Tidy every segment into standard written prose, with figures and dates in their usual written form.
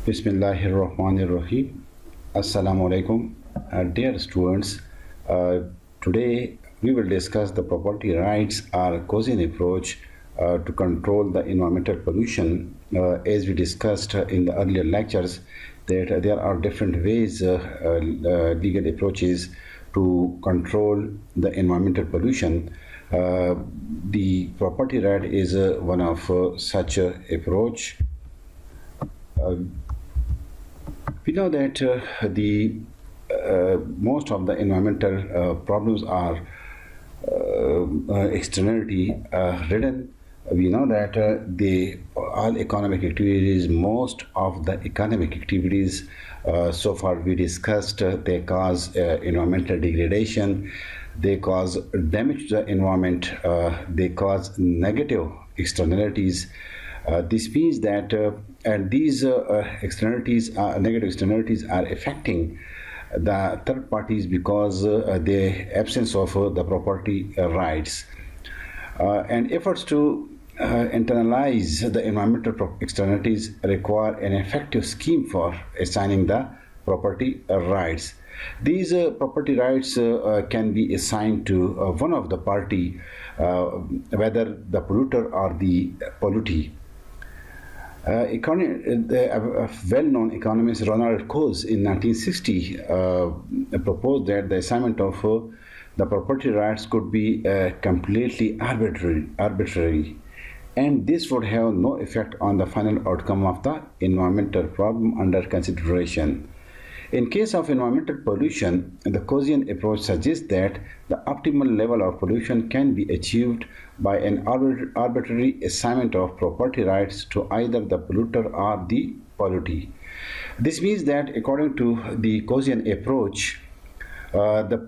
Bismillahirrahmanirrahim. Assalamu alaikum. Dear students, today we will discuss the property rights or coase approach to control the environmental pollution. As we discussed in the earlier lectures, that there are different ways, legal approaches to control the environmental pollution. The property right is one of such approach. We know that the most of the environmental problems are externality ridden. We know that all economic activities, most of the economic activities so far we discussed, they cause environmental degradation, they cause damage to the environment, they cause negative externalities. This means that and these externalities, negative externalities, are affecting the third parties because the absence of the property rights and efforts to internalize the environmental externalities require an effective scheme for assigning the property rights. These property rights can be assigned to one of the party, whether the polluter or the pollutee. Well-known economist Ronald Coase in 1960 proposed that the assignment of the property rights could be completely arbitrary, and this would have no effect on the final outcome of the environmental problem under consideration. In case of environmental pollution, the Coasean approach suggests that the optimal level of pollution can be achieved by an arbitrary assignment of property rights to either the polluter or the pollutee. This means that according to the Coasean approach, the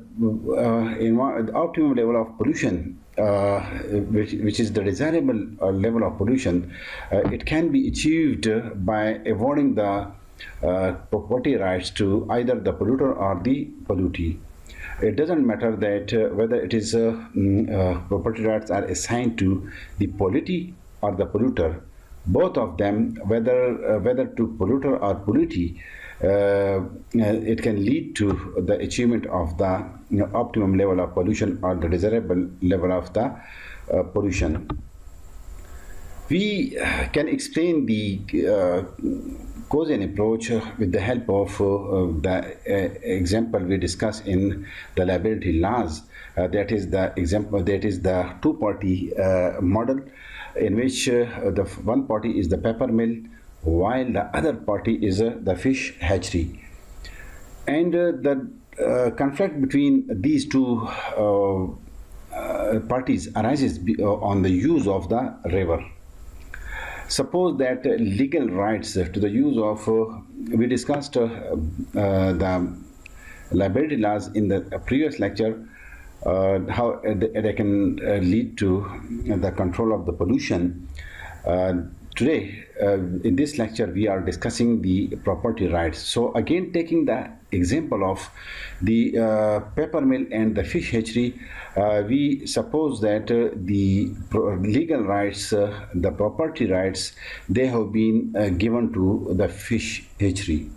optimum level of pollution, which is the desirable level of pollution, it can be achieved by avoiding the property rights to either the polluter or the pollutee. It doesn't matter that whether it is property rights are assigned to the pollutee or the polluter. Both of them, whether to polluter or pollutee, it can lead to the achievement of the optimum level of pollution or the desirable level of the pollution. We can explain the Coasean approach with the help of the example we discussed in the liability laws. That is the example. That is the two-party model, in which the one party is the paper mill, while the other party is the fish hatchery, and the conflict between these two parties arises on the use of the river. Suppose that legal rights to the use of, we discussed the liability laws in the previous lecture, how they can lead to the control of the pollution. Today, in this lecture, we are discussing the property rights. So again, taking the example of the paper mill and the fish hatchery, we suppose that the legal rights, the property rights, they have been given to the fish hatchery.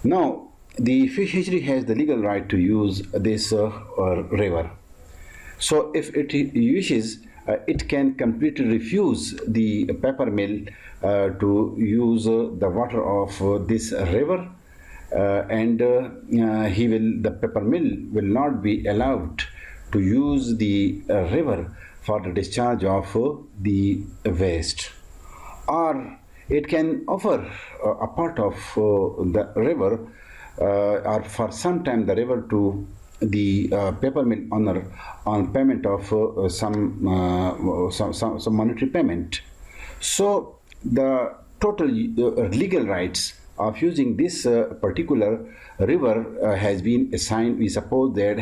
Now, the fish hatchery has the legal right to use this river. So if it wishes, it can completely refuse the paper mill to use the water of this river, and the paper mill will not be allowed to use the river for the discharge of the waste. Or it can offer a part of the river, or for some time the river, to the paper mill owner on payment of some monetary payment. So the total legal rights of using this particular river has been assigned. We suppose that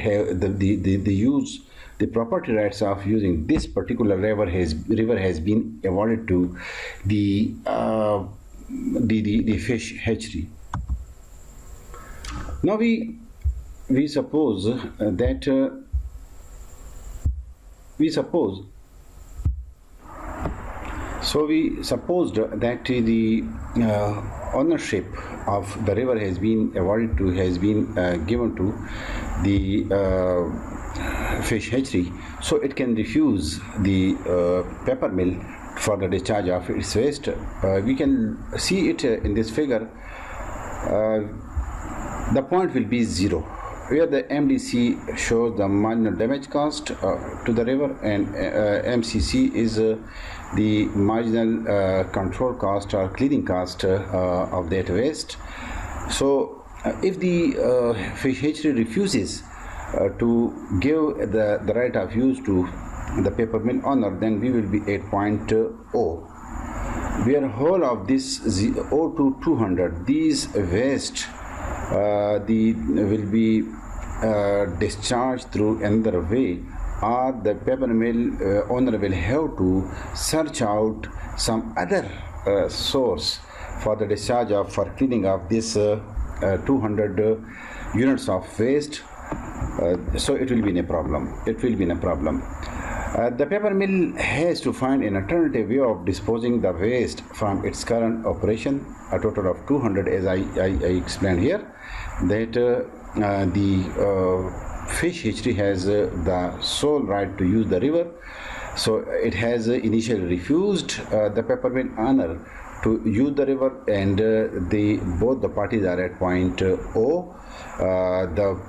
the property rights of using this particular river has been awarded to the fish hatchery. Now we suppose that So we supposed that the ownership of the river has been awarded to, has been given to the fish hatchery, so it can refuse the paper mill for the discharge of its waste. We can see it in this figure. The point will be 0, where the MDC shows the marginal damage cost to the river, and MCC is the marginal control cost or cleaning cost of that waste. So if the fish hatchery refuses to give the right of use to the paper mill owner, then we will be at point O, where whole of this O to 200, these waste will be discharged through another way, or the paper mill owner will have to search out some other source for the discharge of, for cleaning of this 200 units of waste. So it will be a problem. It will be a problem. The paper mill has to find an alternative way of disposing the waste from its current operation, a total of 200, as I explained here, that the fish hatchery has the sole right to use the river. So it has initially refused the paper mill owner to use the river, and both the parties are at point O. The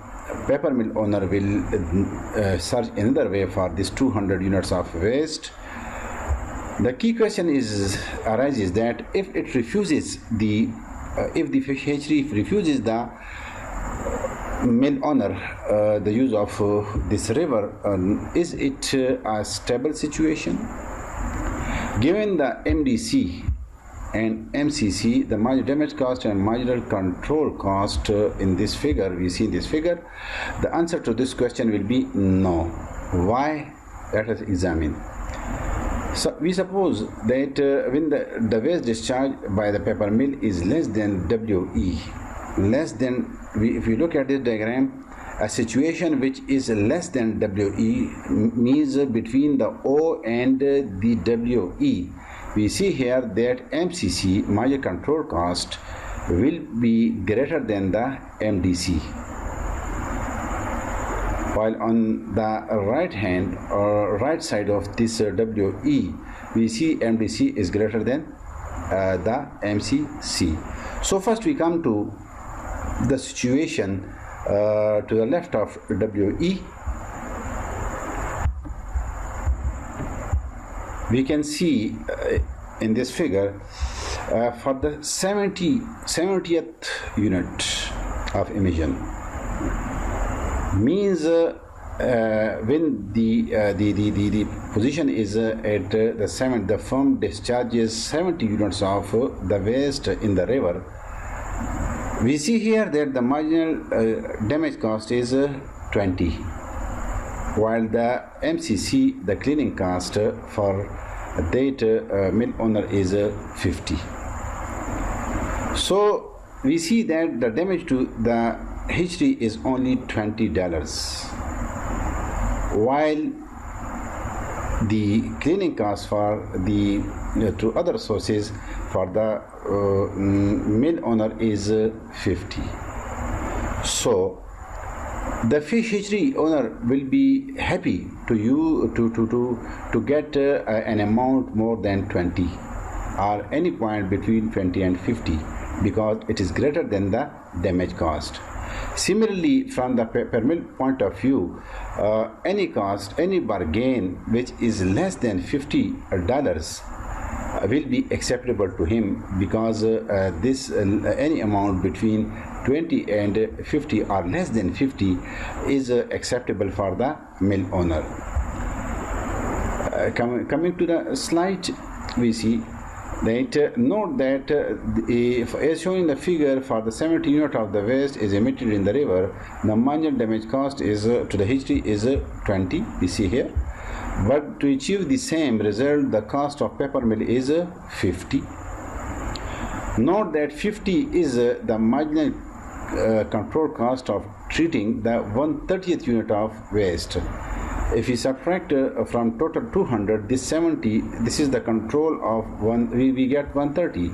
paper mill owner will search another way for this 200 units of waste. The key question arises that if it refuses if the fish hatchery refuses the mill owner the use of this river, is it a stable situation? Given the MDC and MCC, the marginal damage cost and marginal control cost in this figure, we see in this figure, the answer to this question will be no. Why? Let us examine. So we suppose that when the waste discharged by the paper mill is less than WE, less than, if we look at this diagram, a situation which is less than WE means between the O and the WE. We see here that MCC, marginal control cost, will be greater than the MDC, while on the right hand or right side of this WE, we see MDC is greater than the MCC. So first we come to the situation to the left of WE. We can see in this figure for the 70th unit of emission means when the position is at the 7th, the firm discharges 70 units of the waste in the river. We see here that the marginal damage cost is 20, while the MCC, the cleaning cost for that mill owner, is 50. So we see that the damage to the hatchery is only $20, while the cleaning cost for the to other sources for the mill owner is 50. So the fish hatchery owner will be happy to get an amount more than 20, or any point between 20 and 50, because it is greater than the damage cost. Similarly, from the paper mill point of view, any cost, any bargain which is less than $50 will be acceptable to him, because this any amount between 20 and 50 or less than 50 is acceptable for the mill owner. Coming to the slide, we see that note that as shown in the figure, for the 70 unit of the waste is emitted in the river, the marginal damage cost is to the hatchery is 20, we see here, but to achieve the same result the cost of paper mill is 50. Note that 50 is the marginal control cost of treating the 1/30th unit of waste. If we subtract from total 200 this 70, this is the control of one, we get 130.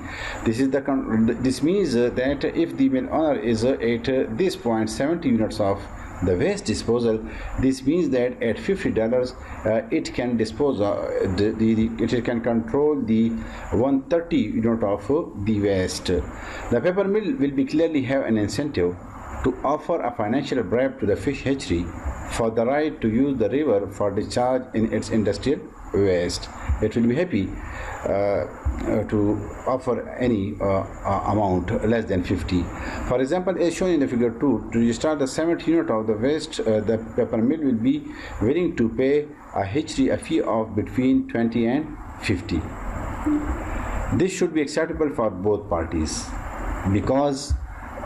This means that if the mill owner is at this point 70 units of the waste disposal, this means that at $50 it can dispose of it can control the 130 unit of the waste. The paper mill will be clearly have an incentive to offer a financial bribe to the fish hatchery for the right to use the river for discharge in its industrial waste. It will be happy to offer any amount less than 50. For example, as shown in the figure 2, to discharge the 70 unit of the waste, the paper mill will be willing to pay a hatchery a fee of between 20 and 50. This should be acceptable for both parties because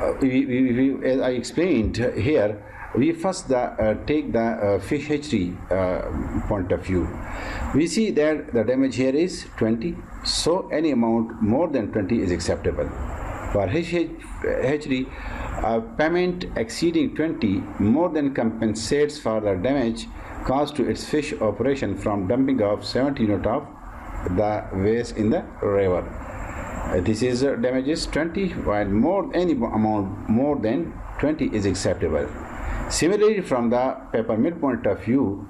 as I explained here, we first take the fish hatchery point of view. We see that the damage here is 20, so any amount more than 20 is acceptable. For hatchery, payment exceeding 20 more than compensates for the damage caused to its fish operation from dumping of 70 unit of the waste in the river. This is damages 20, while any amount more than 20 is acceptable. Similarly, from the paper mill point of view,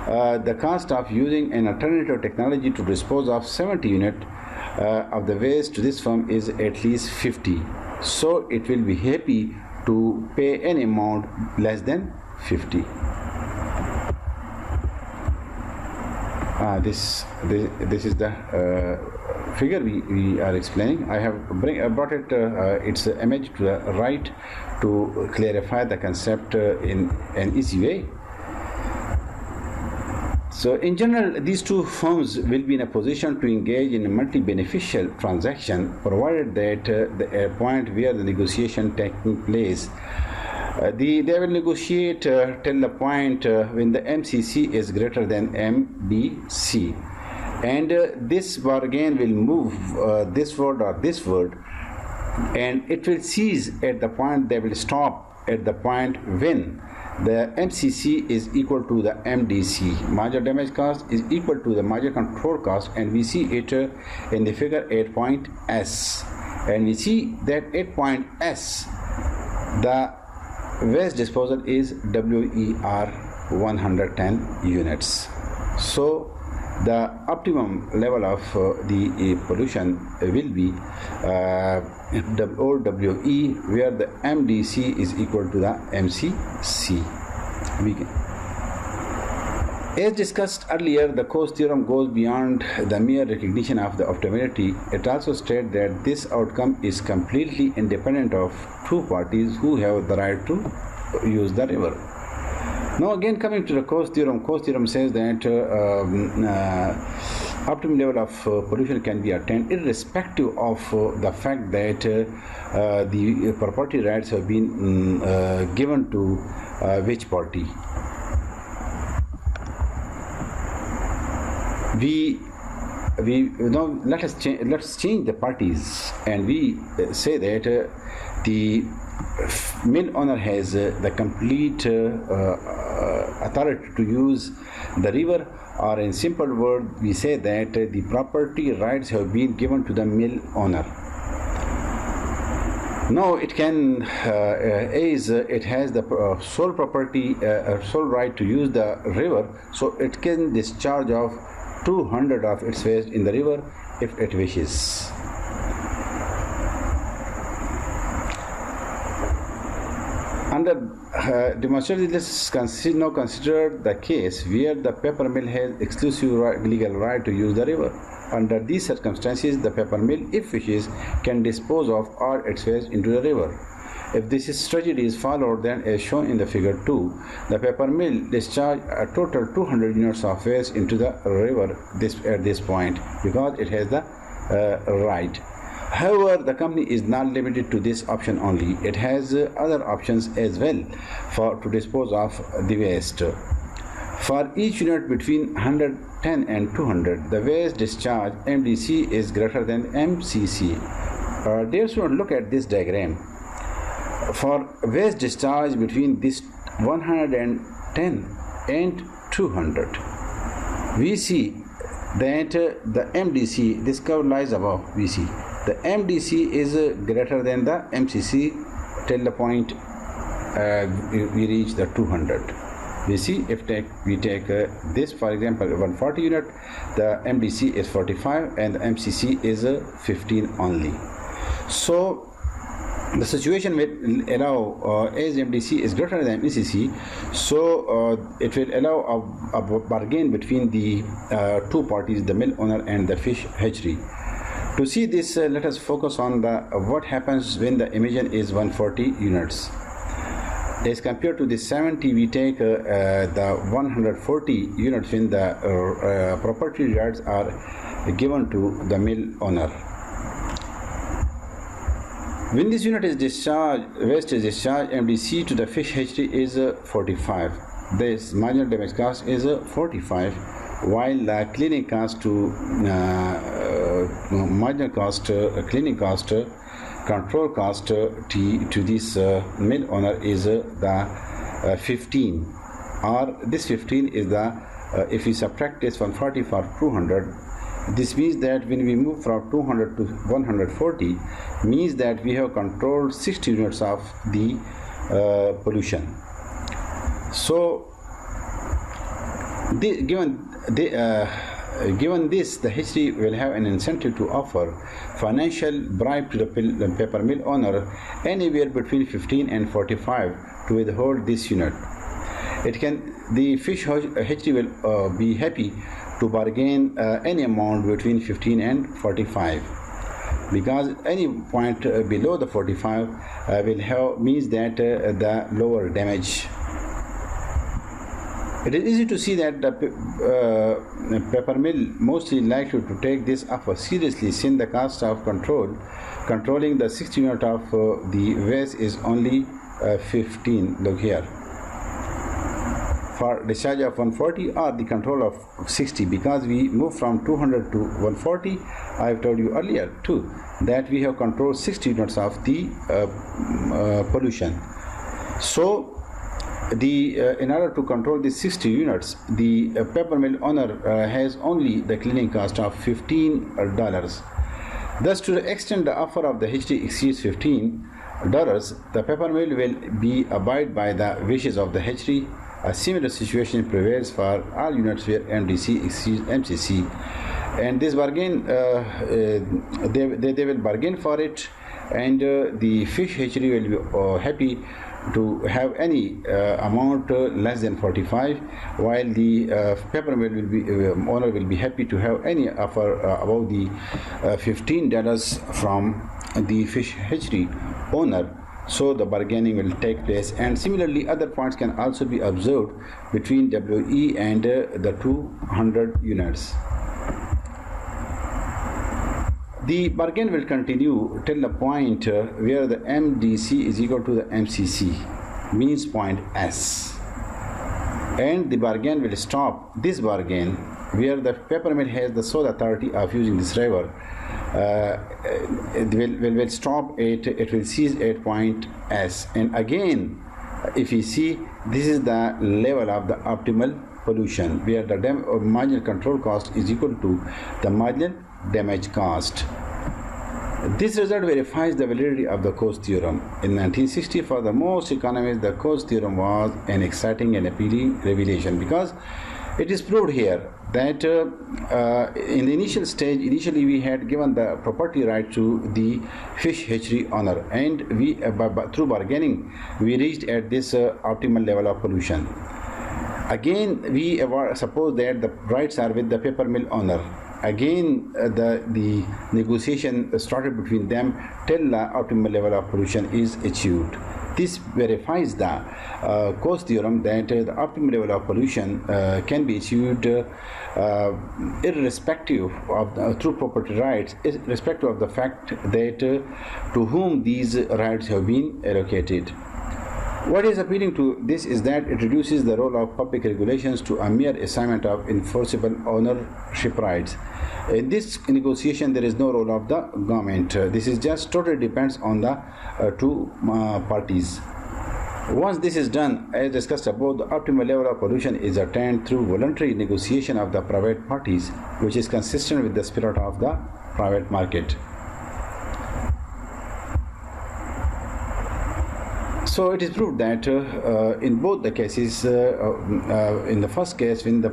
the cost of using an alternative technology to dispose of 70 unit of the waste to this firm is at least 50. So it will be happy to pay any amount less than 50. This is the figure we are explaining. I have brought its image to the right to clarify the concept in an easy way. So in general, these two firms will be in a position to engage in a multi-beneficial transaction, provided that the point where the negotiation taking place, they will negotiate till the point when the MCC is greater than MBC, and this bargain will move this word or this word, and it will cease at the point, they will stop at the point when the MCC is equal to the MDC. Major damage cost is equal to the major control cost, and we see it in the figure 8.S, and we see that 8.S, the waste disposal is WER 110 units. So the optimum level of the pollution will be OWE, where the MDC is equal to the MCC. As discussed earlier, the coase theorem goes beyond the mere recognition of the optimality. It also states that this outcome is completely independent of two parties who have the right to use the river. Now again, coming to the coase theorem says that optimum level of pollution can be attained irrespective of the fact that the property rights have been given to which party. We now let's change the parties, and we say that the mill owner has the complete authority to use the river, or in simple word we say that the property rights have been given to the mill owner. Now it can it has the sole property sole right to use the river, so it can discharge of 200 of its waste in the river if it wishes. Under demonstrated, this is now considered the case where the paper mill has exclusive legal right to use the river. Under these circumstances, the paper mill, if wishes, can dispose of all its waste into the river. If this strategy is followed, then as shown in the figure 2, the paper mill discharges a total 200 units of waste into the river at this point, because it has the right. However, the company is not limited to this option only. It has other options as well to dispose of the waste. For each unit between 110 and 200, the waste discharge MDC is greater than MCC. Dear students, look at this diagram. For waste discharge between this 110 and 200. We see that the MDC, this curve lies above, we see the MDC is greater than the MCC till the point we reach the 200. We see if we take this, for example, 140 unit, the MDC is 45 and the MCC is 15 only. So the situation will allow as MDC is greater than MCC, so it will allow a bargain between the two parties, the mill owner and the fish hatchery. To see this, let us focus on the what happens when the emission is 140 units. As compared to the 70, we take the 140 units when the property rights are given to the mill owner. When this unit is discharged, waste is discharged, MDC to the fish hatchery is 45. This marginal damage cost is 45, while the cleaning cost to marginal cost, cleaning cost, control cost to this mill owner is the 15, or this 15 is the if we subtract this 140 for 200, this means that when we move from 200 to 140 means that we have controlled 60 units of the pollution. So given this, the hatchery will have an incentive to offer financial bribe to the paper mill owner anywhere between 15 and 45 to withhold this unit. The fish hatchery will be happy to bargain any amount between 15 and 45, because any point below the 45 will have means that the lower damage. It is easy to see that the paper mill mostly likely to take this offer seriously, since the cost of controlling the 60 unit of the waste is only 15. Look here. For discharge of 140 or the control of 60, because we move from 200 to 140, I have told you earlier too that we have controlled 60 units of the pollution. So in order to control the 60 units, the paper mill owner has only the cleaning cost of $15. Thus, to the extent the offer of the hatchery exceeds $15, the paper mill will be abide by the wishes of the hatchery. A similar situation prevails for all units where MDC exceeds MCC, and this bargain they will bargain for it, and the fish hatchery will be happy to have any amount less than 45, while the paper mill will be owner will be happy to have any offer above the $15 from the fish hatchery owner. So the bargaining will take place, and similarly other points can also be observed between WE and the 200 units. The bargain will continue till the point where the MDC is equal to the MCC, means point S, and the bargain will stop. This bargain, where the paper mill has the sole authority of using this river, it will stop it will cease at point S. And again, if you see, this is the level of the optimal pollution, where the marginal control cost is equal to the marginal damage cost. This result verifies the validity of the coase theorem. In 1960, for the most economists, the coase theorem was an exciting and appealing revelation, because it is proved here that in the initially we had given the property right to the fish hatchery owner, and we through bargaining we reached at this optimal level of pollution. Again, we suppose that the rights are with the paper mill owner. Again, the negotiation started between them till the optimal level of pollution is achieved. This verifies the coase theorem that the optimal level of pollution can be achieved irrespective of through property rights, irrespective of the fact that to whom these rights have been allocated. What is appealing to this is that it reduces the role of public regulations to a mere assignment of enforceable ownership rights. In this negotiation, there is no role of the government. This is just totally depends on the two parties. Once this is done, as discussed above, the optimal level of pollution is attained through voluntary negotiation of the private parties, which is consistent with the spirit of the private market. So it is proved that in both the cases, in the first case, when the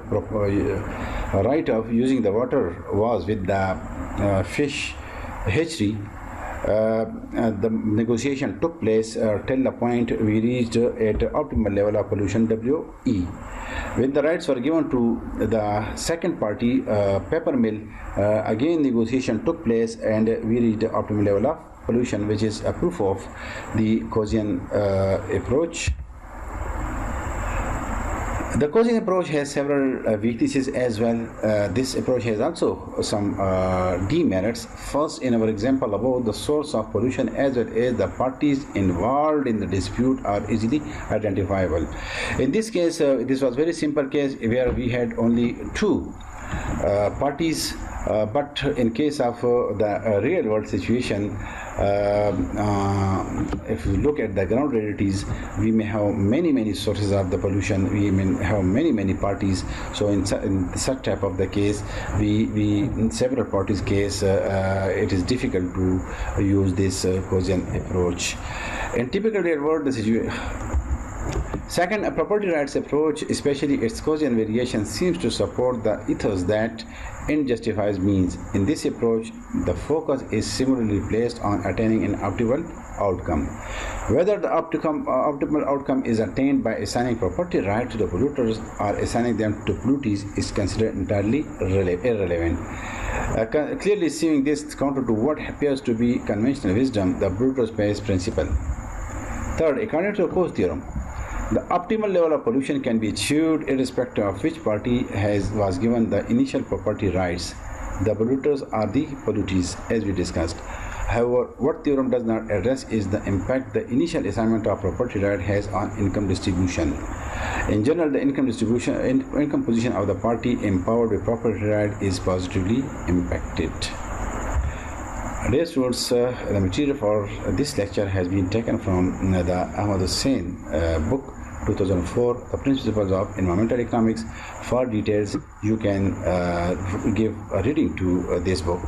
right of using the water was with the fish hatchery, the negotiation took place till the point we reached at optimal level of pollution WE. When the rights were given to the second party, paper mill, again negotiation took place and we reached the optimal level of pollution, which is a proof of the Coasean approach. The Coasean approach has several weaknesses as well. This approach has also some demerits. First, in our example above, the source of pollution as well as the parties involved in the dispute are easily identifiable. In this case, this was very simple case where we had only two parties, but in case of the real world situation, if we look at the ground realities, we may have many sources of the pollution, we may have many parties. So in such type of the case, we in several parties case, it is difficult to use this Coasean approach. In typical real world, the situation. Second, a property rights approach, especially its Coasean variation, seems to support the ethos that end justifies means. In this approach, the focus is similarly placed on attaining an optimal outcome. Whether the optimal outcome is attained by assigning property right to the polluters or assigning them to pollutees is considered entirely irrelevant. Clearly seeing this counter to what appears to be conventional wisdom, the polluters pays principle. Third, according to the coase theorem, the optimal level of pollution can be achieved irrespective of which party was given the initial property rights. The polluters are the pollutees, as we discussed. However, what theorem does not address is the impact the initial assignment of property right has on income distribution. In general, the income position of the party empowered with property right is positively impacted. Dear students, the material for this lecture has been taken from the Ahmad Hussain book 2004, The Principles of Environmental Economics. For details, you can give a reading to this book.